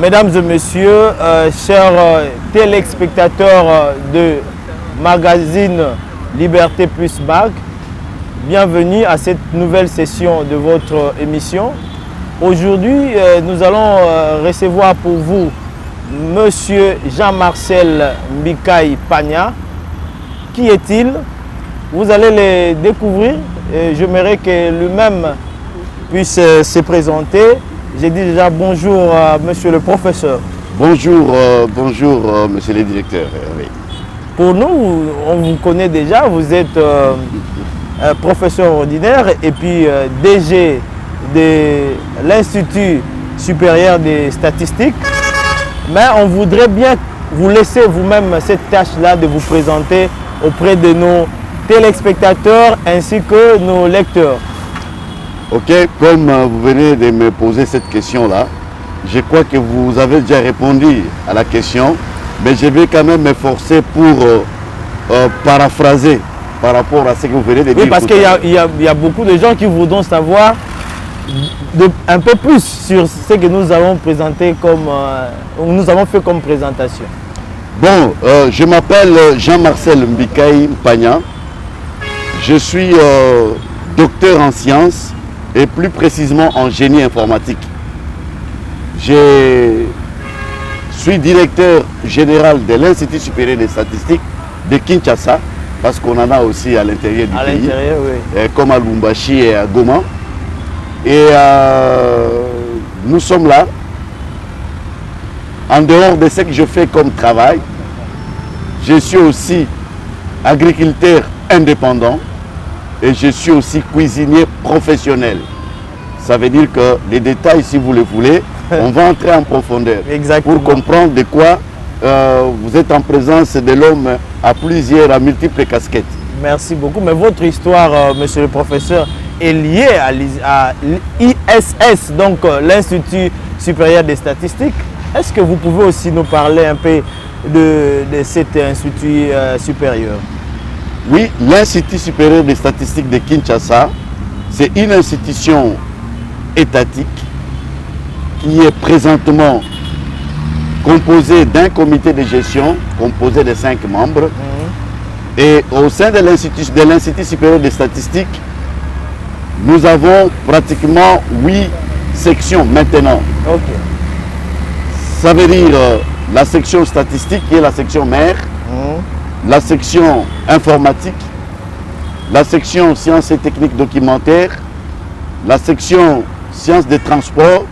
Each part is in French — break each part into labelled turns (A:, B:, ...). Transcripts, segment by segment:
A: Mesdames et messieurs, chers téléspectateurs de magazine Liberté Plus Mag, bienvenue à cette nouvelle session de votre émission. Aujourd'hui, nous allons recevoir pour vous Monsieur Jean-Marcel Mbikaï Pagna. Qui est-il? Vous allez le découvrir. J'aimerais que lui-même puisse se présenter. J'ai dit déjà bonjour à monsieur le professeur.
B: Bonjour, monsieur le directeur. Oui.
A: Pour nous, on vous connaît déjà, vous êtes professeur ordinaire et puis DG de l'Institut supérieur des statistiques. Mais on voudrait bien vous laisser vous-même cette tâche-là de vous présenter auprès de nos téléspectateurs ainsi que nos lecteurs.
B: Ok, comme vous venez de me poser cette question-là, je crois que vous avez déjà répondu à la question, mais je vais quand même m'efforcer pour paraphraser par rapport à ce que vous venez de dire.
A: Oui, parce qu'il y a beaucoup de gens qui voudront savoir un peu plus sur ce que nous avons présenté comme, nous avons fait comme présentation.
B: Bon, je m'appelle Jean-Marcel Mbikaï Pagna. Je suis docteur en sciences et plus précisément en génie informatique. Je suis directeur général de l'Institut supérieur des statistiques de Kinshasa, parce qu'on en a aussi à l'intérieur du pays,
A: oui.
B: comme à Lubumbashi et à Goma. Et nous sommes là. En dehors de ce que je fais comme travail, je suis aussi agriculteur indépendant et je suis aussi cuisinier professionnel. Ça veut dire que les détails, si vous le voulez, on va entrer en profondeur.
A: Exactement.
B: Pour comprendre de quoi vous êtes en présence de l'homme à multiples casquettes.
A: Merci beaucoup. Mais votre histoire, monsieur le professeur, est liée à l'ISS, donc l'Institut supérieur des statistiques. Est-ce que vous pouvez aussi nous parler un peu de cet institut supérieur?
B: Oui, l'Institut supérieur des statistiques de Kinshasa, c'est une institution étatique qui est présentement composée d'un comité de gestion composé de 5 membres. Et au sein de l'Institut supérieur des statistiques, nous avons pratiquement 8 sections maintenant.
A: Okay.
B: Ça veut dire la section statistique qui est la section mère, la section informatique, la section sciences et techniques documentaires, la section sciences des transports,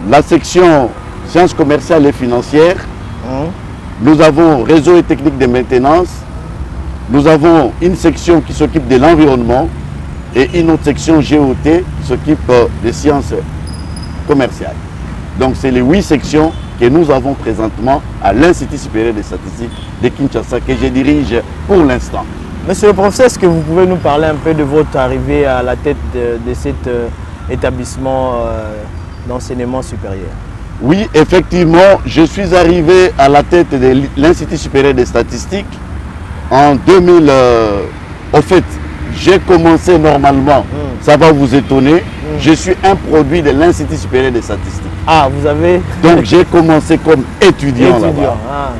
B: la section sciences commerciales et financières. Nous avons réseau et techniques de maintenance. Nous avons une section qui s'occupe de l'environnement et une autre section GOT qui s'occupe des sciences commerciales. Donc c'est les 8 sections que nous avons présentement à l'Institut supérieur des statistiques de Kinshasa que je dirige pour l'instant.
A: Monsieur le professeur, est-ce que vous pouvez nous parler un peu de votre arrivée à la tête de cet établissement d'enseignement supérieur?
B: Oui, effectivement, je suis arrivé à la tête de l'Institut supérieur des statistiques en 2000. Au fait, j'ai commencé normalement, ça va vous étonner, je suis un produit de l'Institut supérieur des statistiques.
A: Ah, vous avez...
B: Donc j'ai commencé comme étudiant là-bas.
A: Ah.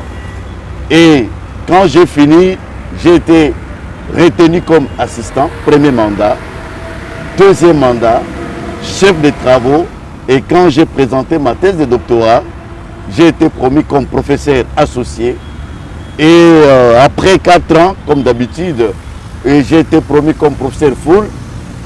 B: Et quand j'ai fini, j'ai été retenu comme assistant, premier mandat, deuxième mandat, chef de travaux. Et quand j'ai présenté ma thèse de doctorat, j'ai été promu comme professeur associé. Et après 4 ans, comme d'habitude, j'ai été promu comme professeur full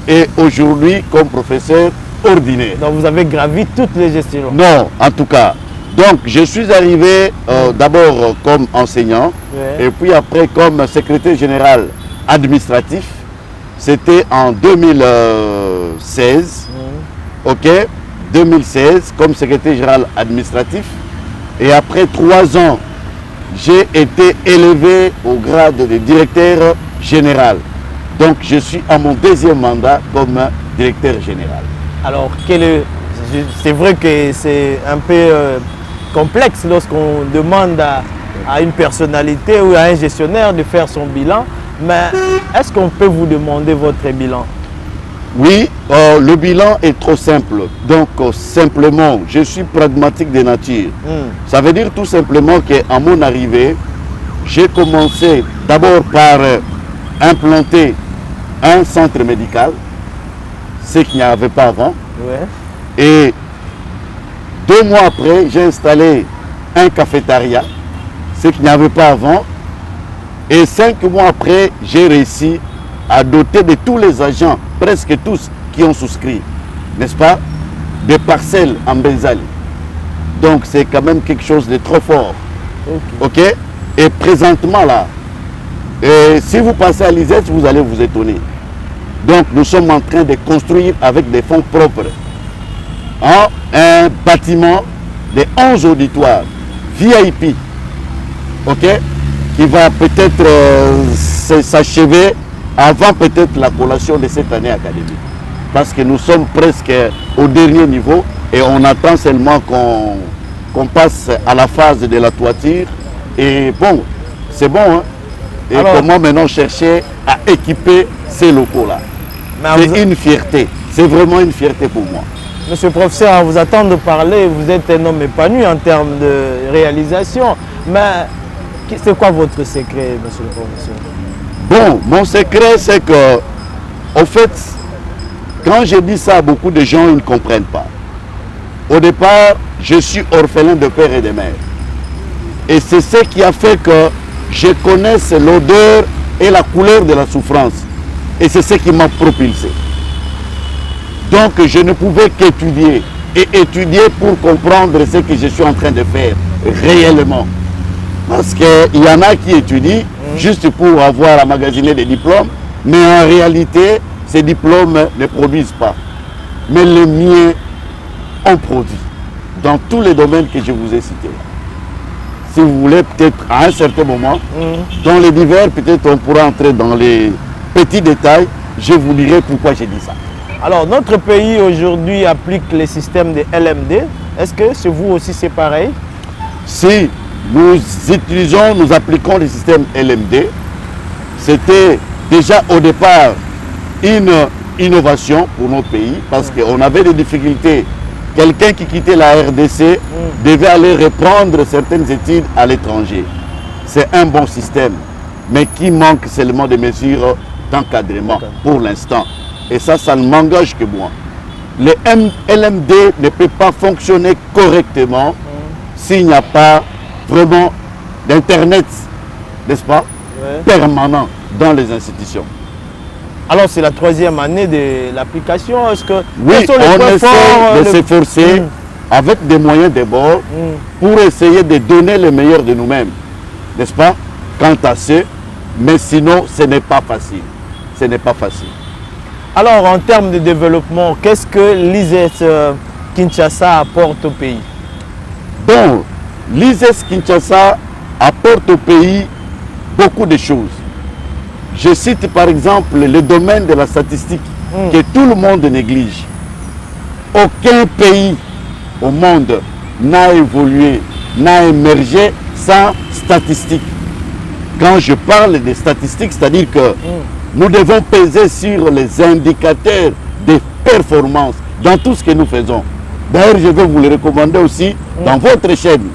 B: et aujourd'hui comme professeur ordinaire.
A: Donc vous avez gravi toutes les gestions?
B: Non, en tout cas. Donc je suis arrivé d'abord comme enseignant et puis après comme secrétaire général administratif. C'était en 2016. Ok, 2016 comme secrétaire général administratif. Et après 3 ans, j'ai été élevé au grade de directeur général. Donc je suis à mon 2e mandat comme directeur général.
A: Alors, c'est vrai que c'est un peu complexe lorsqu'on demande à une personnalité ou à un gestionnaire de faire son bilan. Mais est-ce qu'on peut vous demander votre bilan?
B: Oui, le bilan est trop simple. Donc, simplement, je suis pragmatique de nature. Ça veut dire tout simplement qu'à mon arrivée, j'ai commencé d'abord par implanter un centre médical, ce qu'il n'y avait pas avant.
A: Ouais.
B: Et 2 mois après, j'ai installé un cafétéria, ce qu'il n'y avait pas avant. Et 5 mois après, j'ai réussi à doter de tous les agents, presque tous qui ont souscrit, n'est-ce pas, des parcelles en Benzali. Donc c'est quand même quelque chose de trop fort. Ok. Et présentement là, si vous passez à l'ISET, vous allez vous étonner. Donc nous sommes en train de construire avec des fonds propres un bâtiment de 11 auditoires VIP, ok, qui va peut-être s'achever avant peut-être la collation de cette année académique. Parce que nous sommes presque au dernier niveau et on attend seulement qu'on passe à la phase de la toiture. Et bon, c'est bon, hein? Et alors, comment maintenant chercher à équiper ces locaux-là? C'est une fierté, c'est vraiment une fierté pour moi.
A: Monsieur le professeur, à vous attendre de parler, vous êtes un homme épanoui en termes de réalisation. Mais c'est quoi votre secret, monsieur le professeur?
B: Bon, mon secret, c'est que, au fait, quand je dis ça, beaucoup de gens ne comprennent pas. Au départ, je suis orphelin de père et de mère. Et c'est ce qui a fait que je connaisse l'odeur et la couleur de la souffrance. Et c'est ce qui m'a propulsé. Donc, je ne pouvais qu'étudier. Et étudier pour comprendre ce que je suis en train de faire réellement. Parce qu'il y en a qui étudient juste pour avoir emmagasiné des diplômes, mais en réalité, ces diplômes ne produisent pas. Mais les miens ont produit dans tous les domaines que je vous ai cités. Si vous voulez, peut-être à un certain moment, dans les divers, peut-être on pourra entrer dans les petits détails, je vous dirai pourquoi j'ai dit ça.
A: Alors, notre pays aujourd'hui applique les systèmes de LMD. Est-ce que chez vous aussi c'est pareil?
B: Si nous utilisons, nous appliquons le système LMD, c'était déjà au départ une innovation pour notre pays parce qu'on avait des difficultés. Quelqu'un qui quittait la RDC devait aller reprendre certaines études à l'étranger. C'est un bon système, mais qui manque seulement de mesures d'encadrement pour l'instant. Et ça ne m'engage que moi. Le LMD ne peut pas fonctionner correctement s'il n'y a pas vraiment d'Internet, n'est-ce pas, permanent dans les institutions.
A: Alors c'est la 3e année de l'application. Est-ce que
B: oui, on essaie de s'efforcer avec des moyens de bord pour essayer de donner le meilleur de nous-mêmes, n'est-ce pas, quant à ce, mais sinon ce n'est pas facile. Ce n'est pas facile.
A: Alors en termes de développement, qu'est-ce que l'ISES Kinshasa apporte au pays?
B: Bon, l'ISES Kinshasa apporte au pays beaucoup de choses. Je cite par exemple le domaine de la statistique que tout le monde néglige. Aucun pays au monde n'a évolué, n'a émergé sans statistiques. Quand je parle des statistiques, c'est-à-dire que nous devons peser sur les indicateurs de performance dans tout ce que nous faisons. D'ailleurs, je vais vous le recommander aussi dans votre chaîne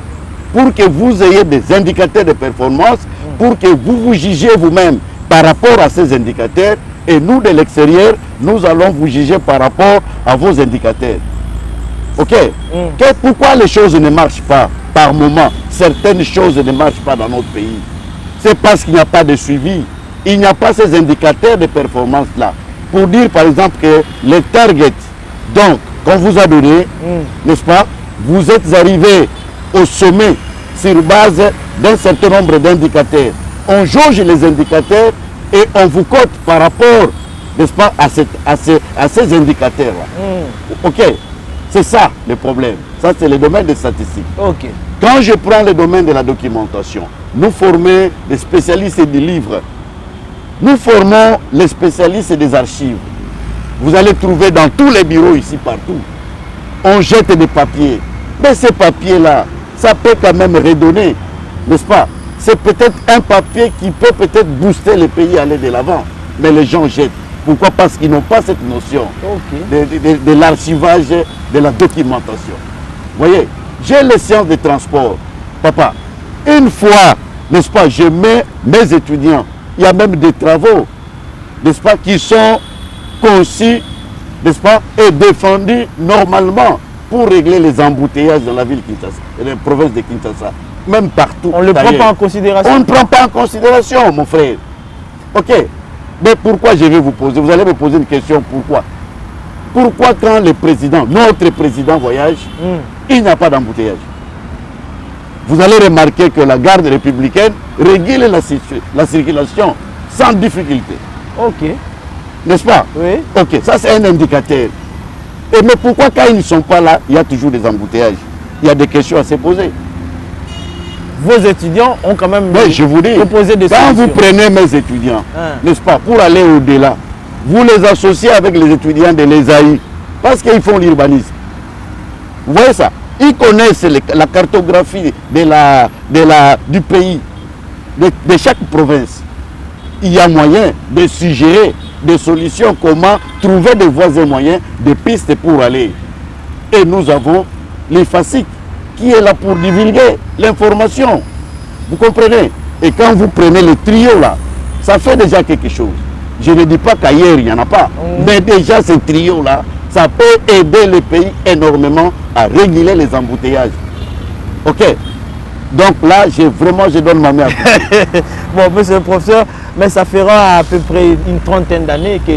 B: pour que vous ayez des indicateurs de performance, pour que vous vous jugiez vous-même par rapport à ces indicateurs et nous, de l'extérieur, nous allons vous juger par rapport à vos indicateurs. Ok? Pourquoi les choses ne marchent pas par moment? Certaines choses ne marchent pas dans notre pays. C'est parce qu'il n'y a pas de suivi. Il n'y a pas ces indicateurs de performance-là. Pour dire par exemple que les targets, donc, qu'on vous a donné, n'est-ce pas, vous êtes arrivé au sommet sur base d'un certain nombre d'indicateurs. On jauge les indicateurs et on vous cote par rapport, n'est-ce pas, à ces indicateurs-là. Ok, c'est ça le problème. Ça, c'est le domaine des statistiques.
A: Ok.
B: Quand je prends le domaine de la documentation, nous formons des spécialistes des livres. Nous formons les spécialistes des archives. Vous allez trouver dans tous les bureaux ici, partout. On jette des papiers. Mais ces papiers-là, ça peut quand même redonner, n'est-ce pas? C'est peut-être un papier qui peut peut-être booster le pays à aller de l'avant. Mais les gens jettent. Pourquoi? Parce qu'ils n'ont pas cette notion de l'archivage, de la documentation. Vous voyez, j'ai les sciences de transport. Papa, une fois, n'est-ce pas, je mets mes étudiants, il y a même des travaux, n'est-ce pas, qui sont conçus, n'est-ce pas, et défendus normalement pour régler les embouteillages dans la ville de Kinshasa, et la province de Kinshasa, même partout.
A: On ne le prend pas en considération.
B: On ne prend pas en considération, mon frère. Ok. Mais pourquoi je vais vous poser? Vous allez me poser une question, pourquoi? Pourquoi quand le président, notre président voyage, il n'y a pas d'embouteillage? Vous allez remarquer que la garde républicaine régule la circulation sans difficulté.
A: Ok.
B: N'est-ce pas?
A: Oui.
B: Ok, ça c'est un indicateur. Et mais pourquoi quand ils ne sont pas là, il y a toujours des embouteillages? Il y a des questions à se poser.
A: Vos étudiants ont quand même
B: je vous dis,
A: proposé des
B: quand
A: solutions.
B: vous prenez mes étudiants, n'est-ce pas, pour aller au-delà, vous les associez avec les étudiants de l'ESAI, parce qu'ils font l'urbanisme. Vous voyez ça? Ils connaissent la cartographie du pays, de chaque province. Il y a moyen de suggérer des solutions, comment trouver des voies et moyens, des pistes pour aller. Et nous avons les FACIC qui est là pour divulguer l'information. Vous comprenez? Et quand vous prenez le trio là, ça fait déjà quelque chose. Je ne dis pas qu'ailleurs il n'y en a pas, mais déjà ce trio là, ça peut aider le pays énormément à réguler les embouteillages. Ok? Donc là, je donne ma main à vous.
A: Bon, monsieur le professeur, mais ça fera à peu près une trentaine d'années que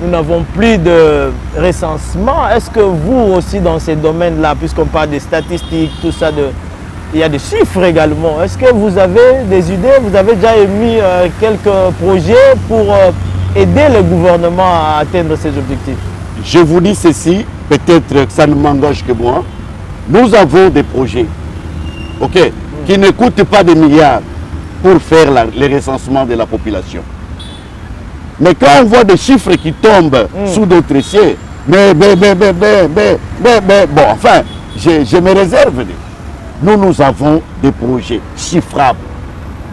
A: nous n'avons plus de recensement. Est-ce que vous aussi dans ces domaines-là, puisqu'on parle des statistiques, tout ça, il y a des chiffres également. Est-ce que vous avez des idées? Vous avez déjà émis quelques projets pour aider le gouvernement à atteindre ses objectifs?
B: Je vous dis ceci, peut-être que ça ne m'engage que moi. Nous avons des projets, ok, qui ne coûtent pas des milliards pour faire le recensement de la population. Mais quand on voit des chiffres qui tombent sous d'autres cieux, bon, enfin, je me réserve. Nous avons des projets chiffrables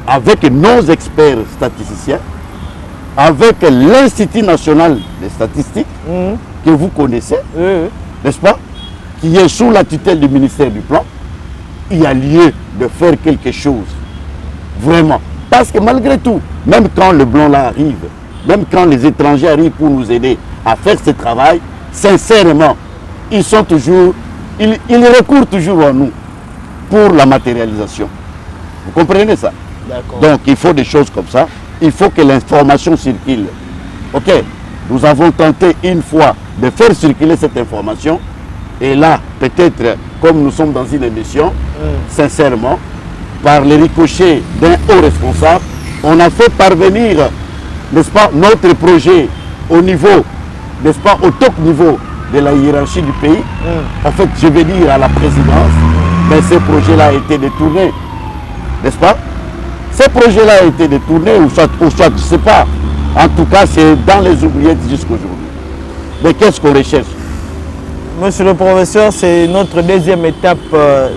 B: avec nos experts statisticiens, avec l'Institut national des statistiques que vous connaissez, n'est-ce pas, qui est sous la tutelle du ministère du Plan. Il y a lieu de faire quelque chose, vraiment. Parce que malgré tout, même quand le blanc là arrive, même quand les étrangers arrivent pour nous aider à faire ce travail, sincèrement, ils recourent toujours à nous pour la matérialisation. Vous comprenez ça? Donc il faut des choses comme ça. Il faut que l'information circule. Ok, nous avons tenté une fois de faire circuler cette information. Et là, peut-être, comme nous sommes dans une émission, sincèrement, par les ricochets d'un haut responsable, on a fait parvenir, n'est-ce pas, notre projet au niveau, n'est-ce pas, au top niveau de la hiérarchie du pays. En fait, je vais dire à la présidence, mais ce projet-là a été détourné, n'est-ce pas? Ce projet-là a été détourné, ou soit je ne sais pas. En tout cas, c'est dans les oubliettes jusqu'aujourd'hui. Mais qu'est-ce qu'on recherche?
A: Monsieur le professeur, c'est notre deuxième étape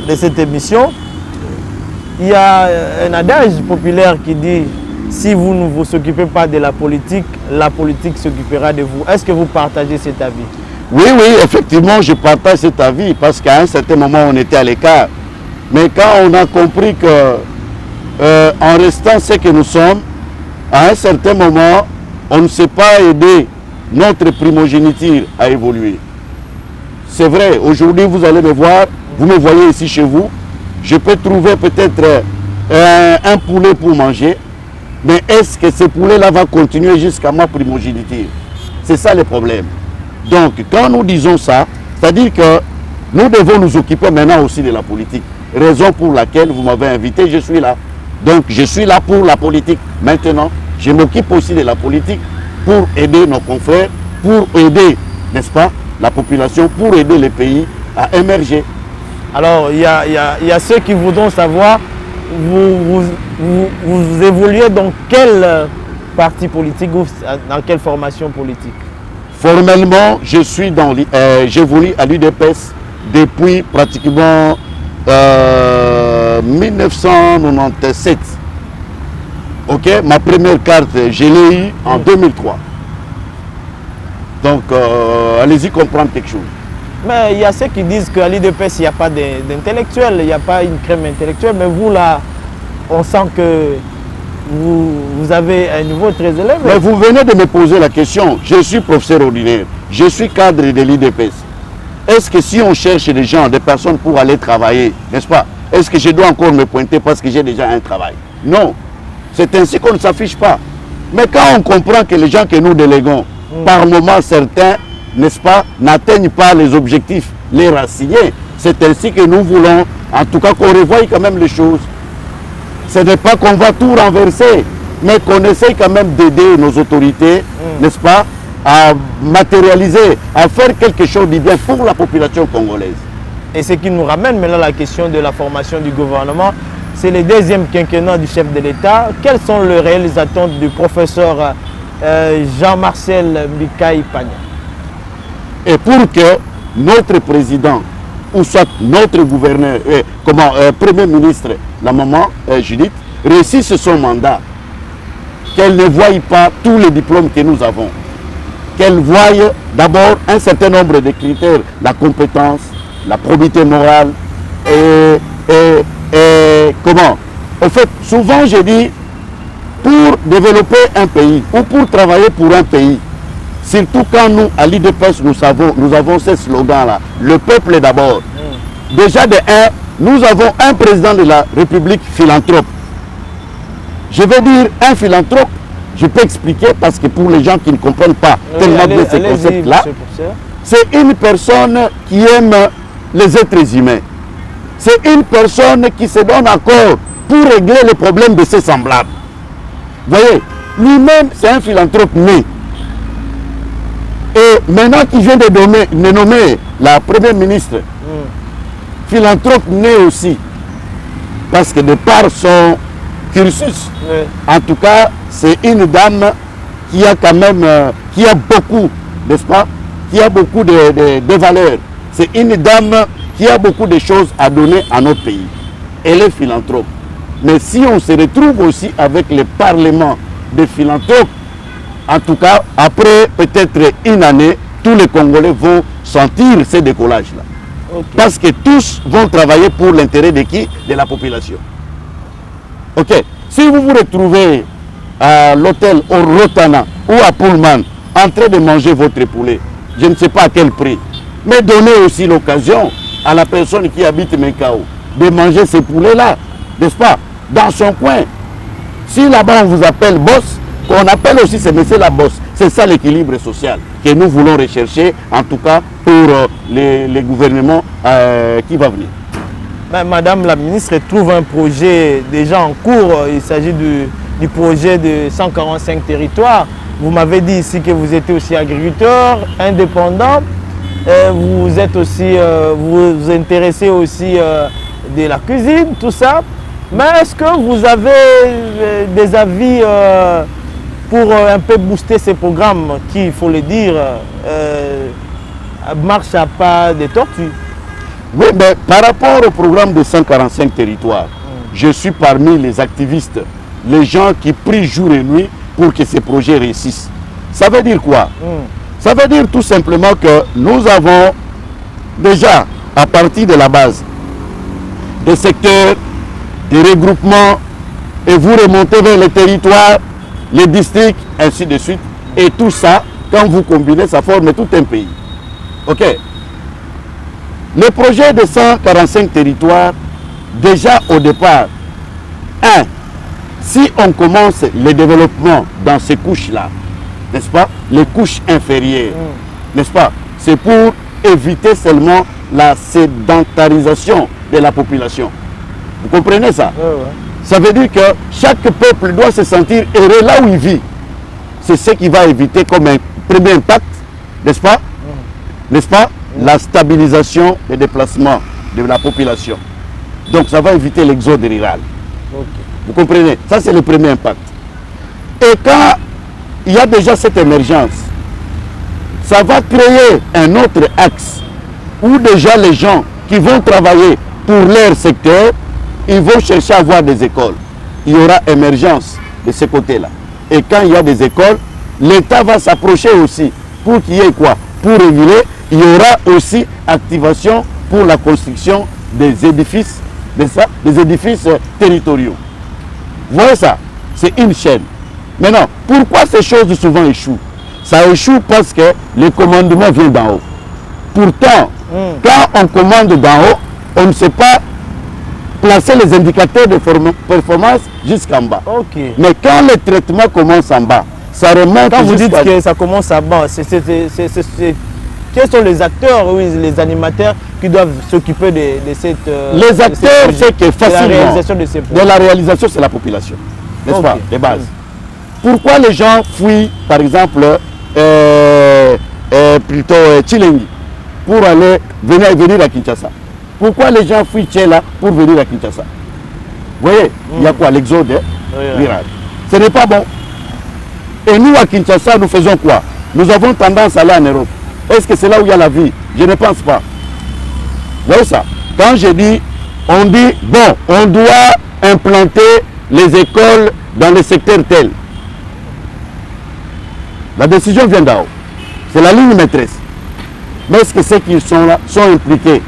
A: de cette émission. Il y a un adage populaire qui dit « Si vous ne vous occupez pas de la politique s'occupera de vous ». Est-ce que vous partagez cet avis?
B: Oui, effectivement, je partage cet avis parce qu'à un certain moment, on était à l'écart. Mais quand on a compris que, en restant ce que nous sommes, à un certain moment, on ne sait pas aider notre primogéniture à évoluer. C'est vrai, aujourd'hui, vous allez me voir, vous me voyez ici chez vous, je peux trouver peut-être un poulet pour manger, mais est-ce que ce poulet-là va continuer jusqu'à ma primogéniture? C'est ça le problème. Donc, quand nous disons ça, c'est-à-dire que nous devons nous occuper maintenant aussi de la politique. Raison pour laquelle vous m'avez invité, je suis là. Donc, je suis là pour la politique. Maintenant, je m'occupe aussi de la politique pour aider nos confrères, pour aider, n'est-ce pas, la population, pour aider les pays à émerger.
A: Alors, il y a ceux qui voudront savoir, vous évoluez dans quel parti politique ou dans quelle formation politique?
B: Formellement, j'évolue à l'UDPS depuis pratiquement 1997. Ok, ma première carte, je l'ai eue en 2003. Donc, allez-y comprendre quelque chose.
A: Mais il y a ceux qui disent qu'à l'IDPS, il n'y a pas d'intellectuels, il n'y a pas une crème intellectuelle. Mais vous, là, on sent que vous avez un niveau très élevé.
B: Mais vous venez de me poser la question. Je suis professeur ordinaire. Je suis cadre de l'IDPS. Est-ce que si on cherche des gens, des personnes pour aller travailler, n'est-ce pas? Est-ce que je dois encore me pointer parce que j'ai déjà un travail? Non. C'est ainsi qu'on ne s'affiche pas. Mais quand on comprend que les gens que nous déléguons, par moments certains, n'est-ce pas, n'atteignent pas les objectifs, les racinés, c'est ainsi que nous voulons, en tout cas, qu'on revoie quand même les choses. Ce n'est pas qu'on va tout renverser, mais qu'on essaye quand même d'aider nos autorités, n'est-ce pas, à matérialiser, à faire quelque chose de bien pour la population congolaise.
A: Et ce qui nous ramène maintenant à la question de la formation du gouvernement, c'est le deuxième quinquennat du chef de l'État. Quelles sont les réelles attentes du professeur Jean-Marcel Mbikaï Pagna?
B: Et pour que notre président, ou soit notre gouverneur, Premier ministre, la maman Judith, réussisse son mandat, qu'elle ne voie pas tous les diplômes que nous avons, qu'elle voie d'abord un certain nombre de critères, la compétence, la probité morale, et comment? En fait, souvent je dis, pour développer un pays, ou pour travailler pour un pays, surtout quand nous, à l'IDPS, nous avons ce slogan-là, le peuple d'abord. Déjà de un, nous avons un président de la République philanthrope. Je veux dire un philanthrope, je peux expliquer parce que pour les gens qui ne comprennent pas tellement bien ce concept-là, c'est une personne qui aime les êtres humains. C'est une personne qui se donne encore pour régler les problèmes de ses semblables. Vous voyez, lui-même, c'est un philanthrope né. Et maintenant qu'il vient de nommer la première ministre, philanthrope né aussi, parce que de par son cursus, en tout cas, c'est une dame qui a quand même, qui a beaucoup, n'est-ce pas, qui a beaucoup de valeurs. C'est une dame qui a beaucoup de choses à donner à notre pays. Elle est philanthrope. Mais si on se retrouve aussi avec le Parlement des philanthropes, en tout cas, après peut-être une année, tous les Congolais vont sentir ces décollages-là. Okay. Parce que tous vont travailler pour l'intérêt de qui? De la population. Ok. Si vous vous retrouvez à l'hôtel au Rotana ou à Pullman en train de manger votre poulet, je ne sais pas à quel prix, mais donnez aussi l'occasion à la personne qui habite Mekao de manger ces poulets-là, n'est-ce pas, dans son coin. Si là-bas on vous appelle boss, qu'on appelle aussi ce monsieur la boss. C'est ça l'équilibre social que nous voulons rechercher, en tout cas pour les gouvernements qui vont venir.
A: Madame la ministre trouve un projet déjà en cours. Il s'agit du projet de 145 territoires. Vous m'avez dit ici que vous étiez aussi agriculteur, indépendant. Vous êtes aussi, vous vous intéressez aussi de la cuisine, tout ça. Mais est-ce que vous avez des avis pour un peu booster ces programmes qui, il faut le dire, marchent à pas de tortue?
B: Oui, mais par rapport au programme de 145 territoires, je suis parmi les activistes, les gens qui prient jour et nuit pour que ces projets réussissent. Ça veut dire quoi? Ça veut dire tout simplement que nous avons déjà, à partir de la base, des secteurs, des regroupements, et vous remontez vers les territoires, les districts, ainsi de suite. Et tout ça, quand vous combinez, ça forme tout un pays. Ok. Le projet de 145 territoires, déjà au départ, si on commence le développement dans ces couches-là, n'est-ce pas, les couches inférieures, n'est-ce pas, c'est pour éviter seulement la sédentarisation de la population. Vous comprenez ça? Ça veut dire que chaque peuple doit se sentir heureux là où il vit. C'est ce qui va éviter comme un premier impact, n'est-ce pas? N'est-ce pas? La stabilisation des déplacements de la population. Donc ça va éviter l'exode rural. Vous comprenez? Ça c'est le premier impact. Et quand il y a déjà cette émergence, ça va créer un autre axe où déjà les gens qui vont travailler pour leur secteur, ils vont chercher à avoir des écoles. Il y aura émergence de ce côté-là. Et quand il y a des écoles, l'État va s'approcher aussi pour qu'il y ait quoi? Pour réguler, il y aura aussi activation pour la construction des édifices, des édifices territoriaux. Vous voyez ça? C'est une chaîne. Maintenant, pourquoi ces choses souvent échouent? Ça échoue parce que le commandement vient d'en haut. Pourtant, quand on commande d'en haut, on ne sait pas placer les indicateurs de performance jusqu'en bas.
A: Okay.
B: Mais quand le traitement commence en bas, ça remonte.
A: Quand vous dites que ça commence en bas, quels sont les acteurs, oui, les animateurs qui doivent s'occuper de cette...
B: les acteurs, c'est que facilement,
A: la réalisation de ces projets.
B: De la réalisation, c'est la population. N'est-ce pas? Les bases. Pourquoi les gens fuient, par exemple, plutôt Chilengi, pour aller venir à Kinshasa? Pourquoi les gens fuient Tchela pour venir à Kinshasa? Vous voyez, il y a quoi? L'exode rural. Ce n'est pas bon. Et nous, à Kinshasa, nous faisons quoi? Nous avons tendance à aller en Europe. Est-ce que c'est là où il y a la vie? Je ne pense pas. Vous voyez ça? Quand je dis, on dit, bon, on doit implanter les écoles dans le secteur tel. La décision vient d'en haut. C'est la ligne maîtresse. Mais est-ce que ceux qui sont là sont impliqués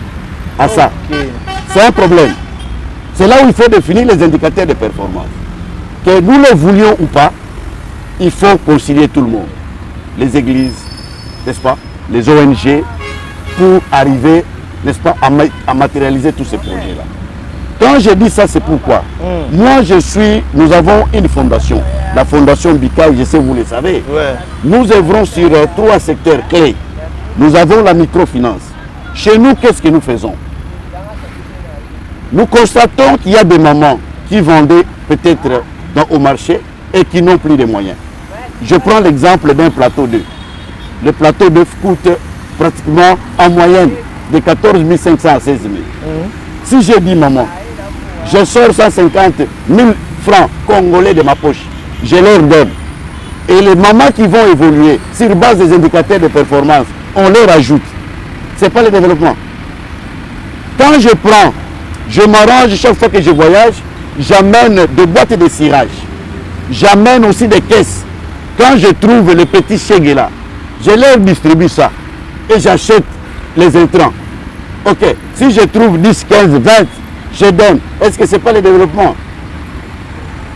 B: à ça? C'est un problème. C'est là où il faut définir les indicateurs de performance. Que nous le voulions ou pas, il faut concilier tout le monde. Les églises, n'est-ce pas? Les ONG, pour arriver, n'est-ce pas, à matérialiser tous ces projets-là. Quand je dis ça, c'est pourquoi. Moi, nous avons une fondation, la fondation Bikaï, je sais, vous le savez.
A: Ouais.
B: Nous œuvrons sur 3 secteurs clés. Nous avons la microfinance. Chez nous, qu'est-ce que nous faisons? Nous constatons qu'il y a des mamans qui vendaient peut-être au marché et qui n'ont plus de moyens. Je prends l'exemple d'un plateau d'œufs. Le plateau d'œufs coûte pratiquement en moyenne de 14 500 à 16 000. Si j'ai dit, maman, je sors 150 000 francs congolais de ma poche, je leur donne. Et les mamans qui vont évoluer sur base des indicateurs de performance, on leur ajoute. Ce n'est pas le développement. Quand je prends, je m'arrange chaque fois que je voyage, j'amène des boîtes de cirage. J'amène aussi des caisses. Quand je trouve les petits chèques là, je leur distribue ça. Et j'achète les intrants. Ok, si je trouve 10, 15, 20, je donne. Est-ce que ce n'est pas le développement?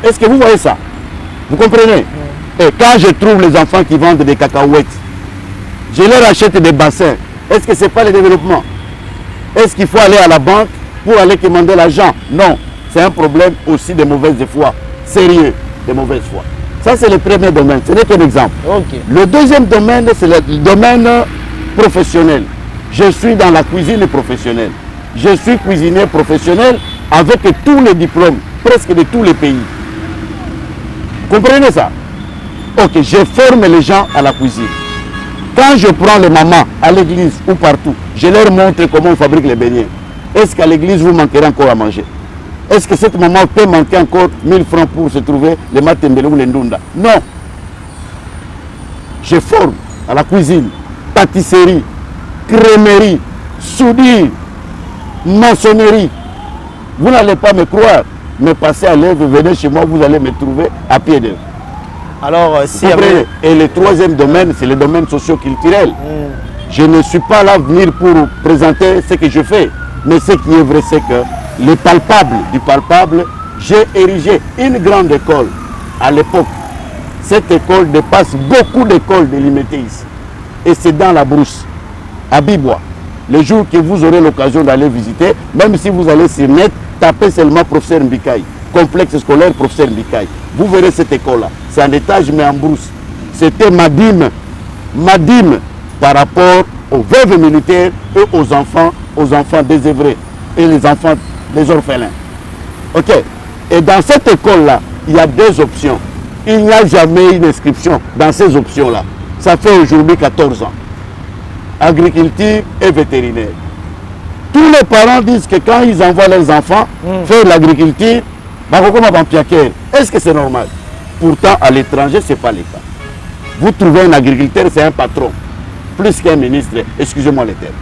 B: Est-ce que vous voyez ça? Vous comprenez? Et quand je trouve les enfants qui vendent des cacahuètes, je leur achète des bassins. Est-ce que ce n'est pas le développement? Est-ce qu'il faut aller à la banque pour aller commander l'argent? Non. C'est un problème aussi de mauvaise foi. Sérieux, de mauvaise foi. Ça, c'est le premier domaine. Ce n'est qu'un exemple.
A: Okay.
B: Le deuxième domaine, c'est le domaine professionnel. Je suis dans la cuisine professionnelle. Je suis cuisinier professionnel avec tous les diplômes, presque de tous les pays. Vous comprenez ça? Ok, je forme les gens à la cuisine. Quand je prends les mamans à l'église ou partout, je leur montre comment on fabrique les beignets. Est-ce qu'à l'église, vous manquerez encore à manger? Est-ce que cette maman peut manquer encore 1000 francs pour se trouver les matembele ou les ndunda? Non. Je forme à la cuisine, pâtisserie, crémerie, soudure, maçonnerie. Vous n'allez pas me croire, mais passez à l'œuvre, venez chez moi, vous allez me trouver à pied d'œuvre.
A: Alors, si
B: Et le troisième domaine, c'est le domaine socio-culturel. Je ne suis pas là venir pour présenter ce que je fais, mais ce qui est vrai, c'est que le palpable du palpable, j'ai érigé une grande école à l'époque. Cette école dépasse beaucoup d'écoles délimitées ici. Et c'est dans la brousse, à Bibois. Le jour que vous aurez l'occasion d'aller visiter, même si vous allez sur net, tapez seulement professeur Mbikaï, complexe scolaire professeur Mbikaï. Vous verrez cette école-là. C'est un étage, mais en brousse. C'était ma dîme par rapport aux veuves militaires et aux enfants désœuvrés et les enfants des orphelins. Ok. Et dans cette école-là, il y a 2 options. Il n'y a jamais une inscription dans ces options-là. Ça fait aujourd'hui 14 ans. Agriculture et vétérinaire. Tous les parents disent que quand ils envoient leurs enfants faire l'agriculture, est-ce que c'est normal? Pourtant, à l'étranger, ce n'est pas le cas. Vous trouvez un agriculteur, c'est un patron, plus qu'un ministre, excusez-moi le terme.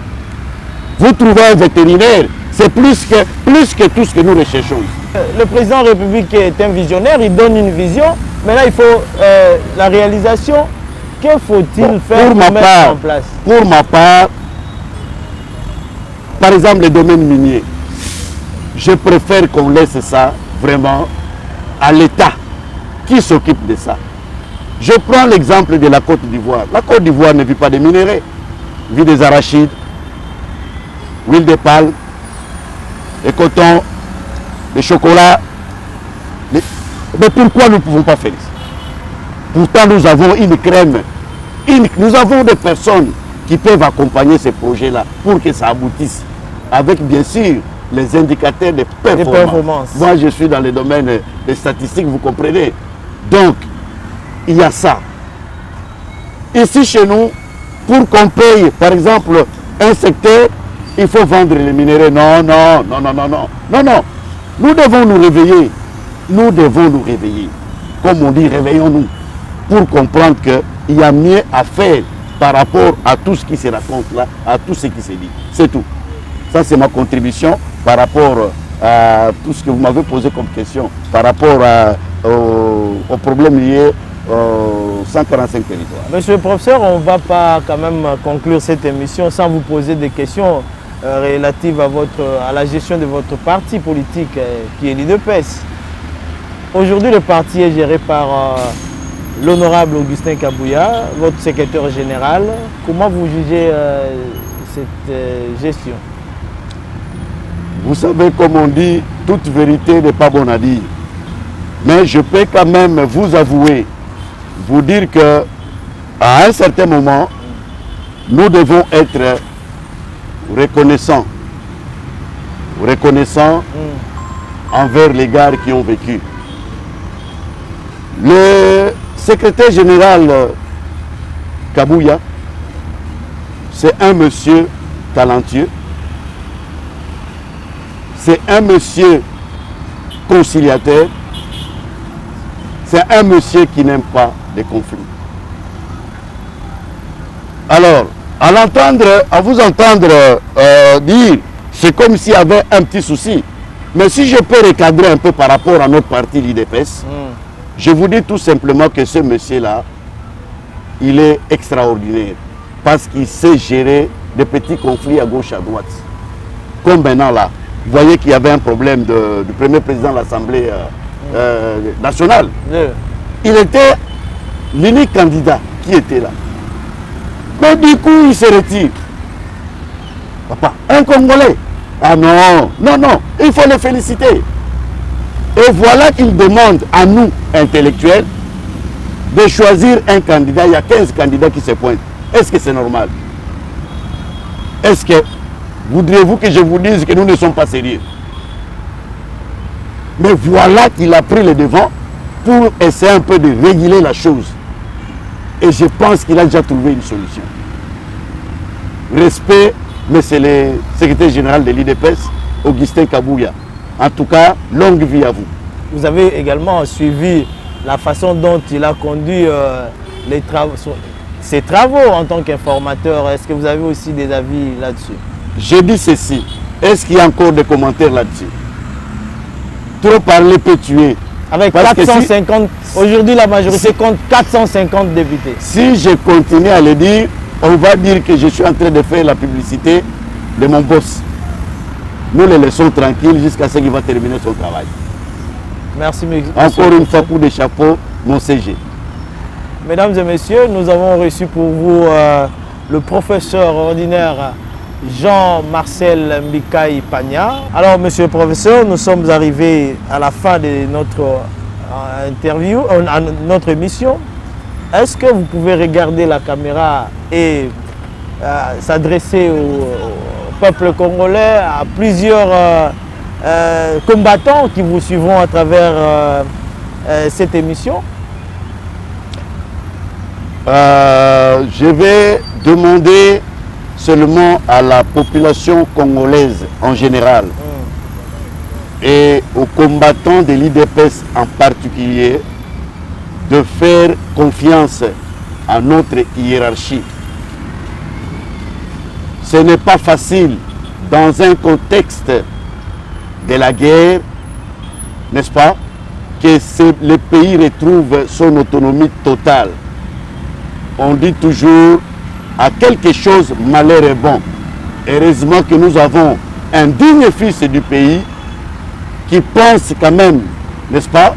B: Vous trouvez un vétérinaire, c'est plus que tout ce que nous recherchons ici.
A: Le président de la République est un visionnaire, il donne une vision. Maintenant, il faut la réalisation Que faut-il faire
B: pour ma
A: mettre
B: part,
A: en place?
B: Pour ma part, par exemple, les domaines miniers, je préfère qu'on laisse ça vraiment à l'État qui s'occupe de ça. Je prends l'exemple de la Côte d'Ivoire. La Côte d'Ivoire ne vit pas des minéraux, vit des arachides, huile de palme, des cotons, des chocolats. Mais pourquoi nous ne pouvons pas faire ça? Pourtant, nous avons une crème. Nous avons des personnes qui peuvent accompagner ces projets-là pour que ça aboutisse. Avec, bien sûr, les indicateurs de performance. Moi, je suis dans le domaine des statistiques, vous comprenez. Donc, il y a ça. Ici, chez nous, pour qu'on paye, par exemple, un secteur, il faut vendre les minéraux. Non, non, non, non, non, non. Non, non. Nous devons nous réveiller. Nous devons nous réveiller. Comme on dit, réveillons-nous. Pour comprendre qu'il y a mieux à faire par rapport à tout ce qui se raconte là, à tout ce qui se dit. C'est tout. Ça, c'est ma contribution par rapport à tout ce que vous m'avez posé comme question, par rapport aux problèmes liés aux 145 territoires.
A: Monsieur le professeur, on ne va pas quand même conclure cette émission sans vous poser des questions relatives à la gestion de votre parti politique qui est l'UDPS. Aujourd'hui, le parti est géré par l'honorable Augustin Kabouya, votre secrétaire général. Comment vous jugez cette gestion?
B: Vous savez, comme on dit, toute vérité n'est pas bonne à dire. Mais je peux quand même vous avouer, vous dire que à un certain moment, nous devons être reconnaissants. Reconnaissants envers les gars qui ont vécu. Le secrétaire général Kabouya, c'est un monsieur talentueux. C'est un monsieur conciliateur. C'est un monsieur qui n'aime pas les conflits. Alors, à vous entendre dire, c'est comme s'il y avait un petit souci. Mais si je peux recadrer un peu par rapport à notre parti, l'UDPS, je vous dis tout simplement que ce monsieur-là, il est extraordinaire. Parce qu'il sait gérer des petits conflits à gauche, à droite. Comme maintenant là. Vous voyez qu'il y avait un problème du premier président de l'Assemblée nationale. Il était l'unique candidat qui était là. Mais du coup, il se retire. Papa, un Congolais. Ah non, non, non, il faut le féliciter. Et voilà qu'il demande à nous, intellectuels, de choisir un candidat. Il y a 15 candidats qui se pointent. Est-ce que c'est normal? Est-ce que voudriez-vous que je vous dise que nous ne sommes pas sérieux? Mais voilà qu'il a pris le devant pour essayer un peu de réguler la chose. Et je pense qu'il a déjà trouvé une solution. Respect, mais c'est le secrétaire général de l'UDPS, Augustin Kabouya. En tout cas, longue vie à vous.
A: Vous avez également suivi la façon dont il a conduit ses travaux en tant qu'informateur. Est-ce que vous avez aussi des avis là-dessus?
B: Je dis ceci. Est-ce qu'il y a encore des commentaires là-dessus? Trop parler peut tuer.
A: Avec 450, aujourd'hui la majorité compte 450 députés.
B: Si je continue à le dire, on va dire que je suis en train de faire la publicité de mon boss. Nous les laissons tranquilles jusqu'à ce qu'il va terminer son travail.
A: Merci, monsieur.
B: Encore une fois, coup de chapeau, mon CG.
A: Mesdames et messieurs, nous avons reçu pour vous le professeur ordinaire Jean-Marcel Mbikaï Pagna. Alors, monsieur le professeur, nous sommes arrivés à la fin de notre interview, à notre émission. Est-ce que vous pouvez regarder la caméra et s'adresser au peuple congolais, à plusieurs combattants qui vous suivront à travers cette émission?
B: Je vais demander seulement à la population congolaise en général et aux combattants de l'UDPS en particulier de faire confiance à notre hiérarchie. Ce n'est pas facile dans un contexte de la guerre, n'est-ce pas, que le pays retrouve son autonomie totale. on dit toujours à quelque chose malheur est bon. Heureusement que nous avons un digne fils du pays qui pense quand même, n'est-ce pas,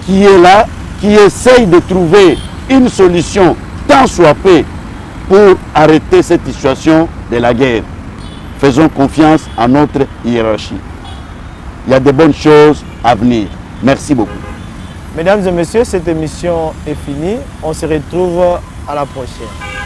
B: qui est là, qui essaye de trouver une solution tant soit peu pour arrêter cette situation de la guerre. Faisons confiance à notre hiérarchie. Il y a de bonnes choses à venir. Merci beaucoup.
A: Mesdames et messieurs, cette émission est finie. On se retrouve à la prochaine.